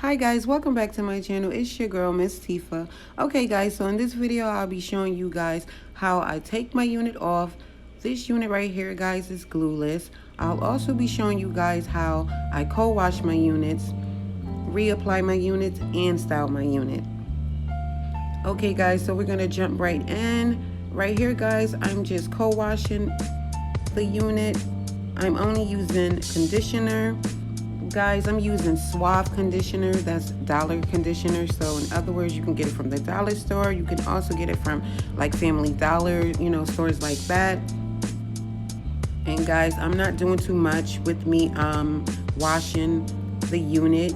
Hi guys, welcome back to my channel. It's your girl, Miss Tifa. Okay guys, so in this video, I'll be showing you guys how I take my unit off. This unit right here, guys, is glueless. I'll also be showing you guys how I co-wash my units, reapply my units, and style my unit. Okay guys, so we're gonna jump right in. Right here guys, I'm just co-washing the unit. I'm only using conditioner. Guys, I'm using Suave conditioner. That's dollar conditioner. So in other words, you can get it from the dollar store. You can also get it from like Family Dollar, stores like that. And guys, I'm not doing too much with me washing the unit,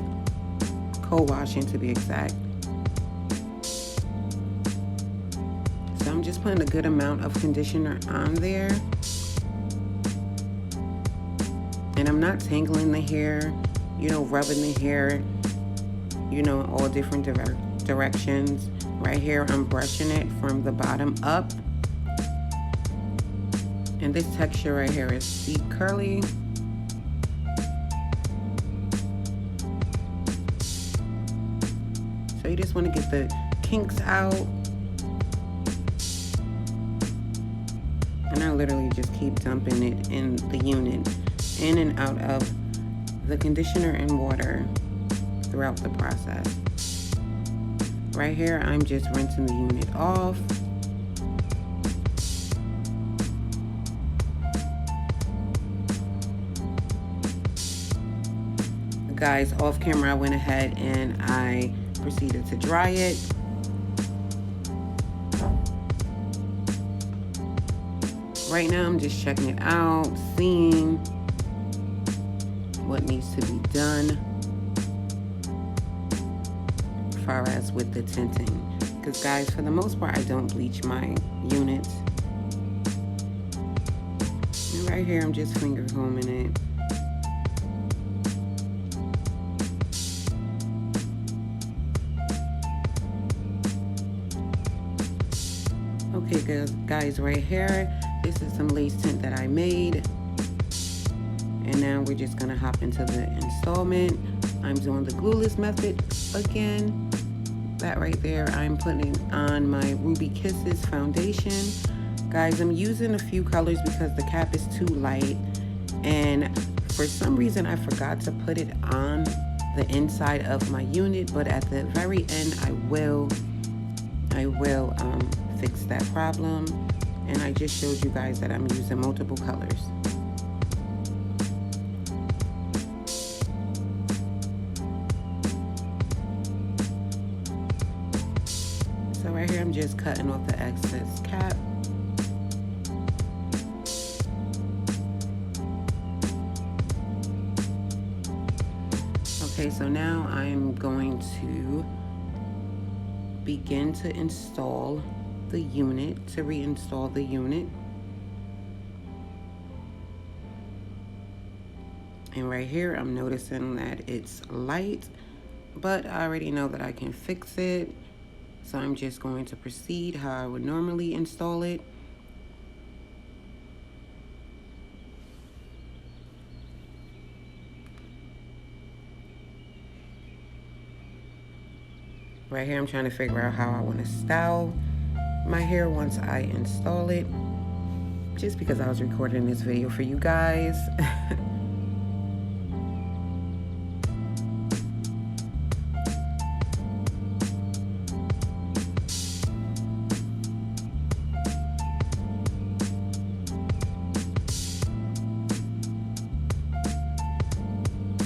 co-washing to be exact. So I'm just putting a good amount of conditioner on there. And I'm not tangling the hair, rubbing the hair, all different directions. Right here, I'm brushing it from the bottom up. And this texture right here is deep curly. So you just want to get the kinks out. And I literally just keep dumping it in the unit, in and out of the conditioner and water throughout the process. Right here, I'm just rinsing the unit off. Guys, off camera, I went ahead and I proceeded to dry it. Right now, I'm just checking it out, seeing what needs to be done as far as with the tinting. Because guys, for the most part, I don't bleach my units. And right here, I'm just finger combing it. Okay, guys, right here, this is some lace tint that I made. And now we're just gonna hop into the installment. I'm doing the glueless method again. That right there, I'm putting on my Ruby Kisses foundation. Guys, I'm using a few colors because the cap is too light. And for some reason, I forgot to put it on the inside of my unit. But at the very end, I will fix that problem. And I just showed you guys that I'm using multiple colors. So right here, I'm just cutting off the excess cap. Okay, so now I'm going to begin to install the unit, to reinstall the unit. And right here, I'm noticing that it's light, but I already know that I can fix it. So I'm just going to proceed how I would normally install it. Right here, I'm trying to figure out how I want to style my hair once I install it. Just because I was recording this video for you guys.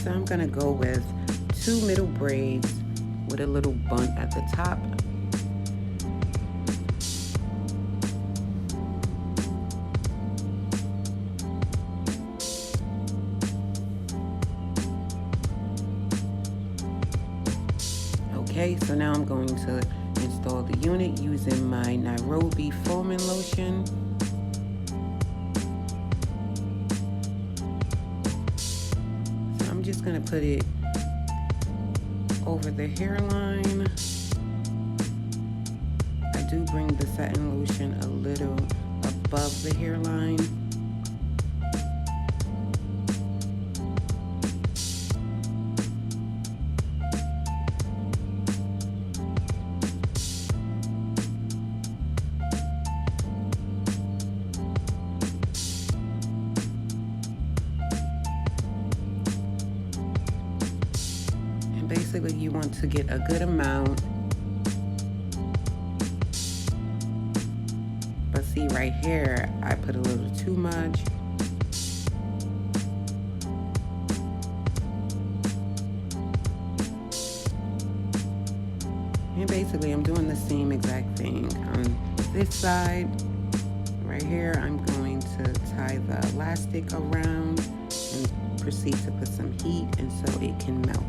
So I'm gonna go with 2 middle braids with a little bunt at the top. Okay, so now I'm going to install the unit using my Nairobi foaming lotion. So I'm just gonna put it over the hairline. I do bring the satin lotion a little above the hairline. Basically, you want to get a good amount. But see right here, I put a little too much. And basically, I'm doing the same exact thing. On this side, right here, I'm going to tie the elastic around and proceed to put some heat and so it can melt.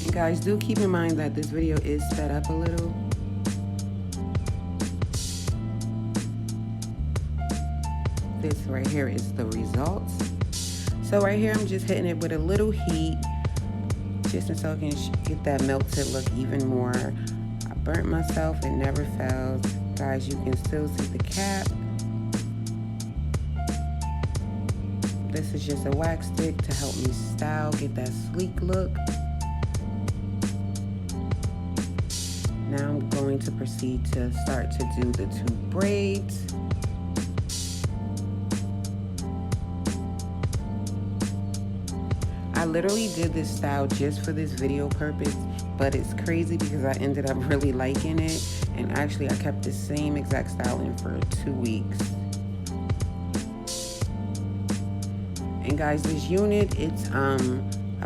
And guys, do keep in mind that this video is sped up a little. This right here is the results. So right here, I'm just hitting it with a little heat, just so I can get that melted look even more. I burnt myself, it never fails. Guys, you can still see the cap. This is just a wax stick to help me style, get that sleek look. Now I'm going to proceed to start to do the 2 braids. I literally did this style just for this video purpose, but it's crazy because I ended up really liking it, and actually I kept the same exact style in for 2 weeks. And guys, this unit, it's I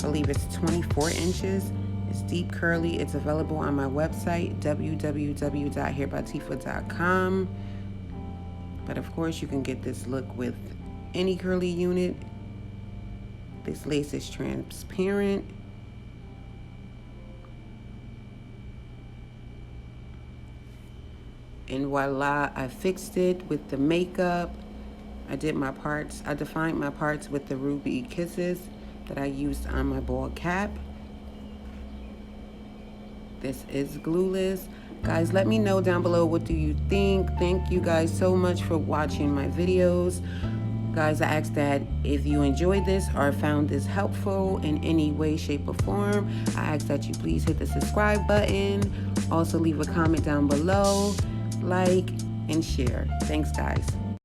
believe it's 24 inches. It's deep curly. It's available on my website, www.hairbytifa.com. But of course, you can get this look with any curly unit. This lace is transparent. And voila, I fixed it with the makeup. I did my parts. I defined my parts with the ruby kisses that I used on my bald cap. This is glueless. Guys, let me know down below, what do you think? Thank you guys so much for watching my videos. Guys, I ask that if you enjoyed this or found this helpful in any way, shape, or form, I ask that you please hit the subscribe button. Also, leave a comment down below, like, and share. Thanks, guys.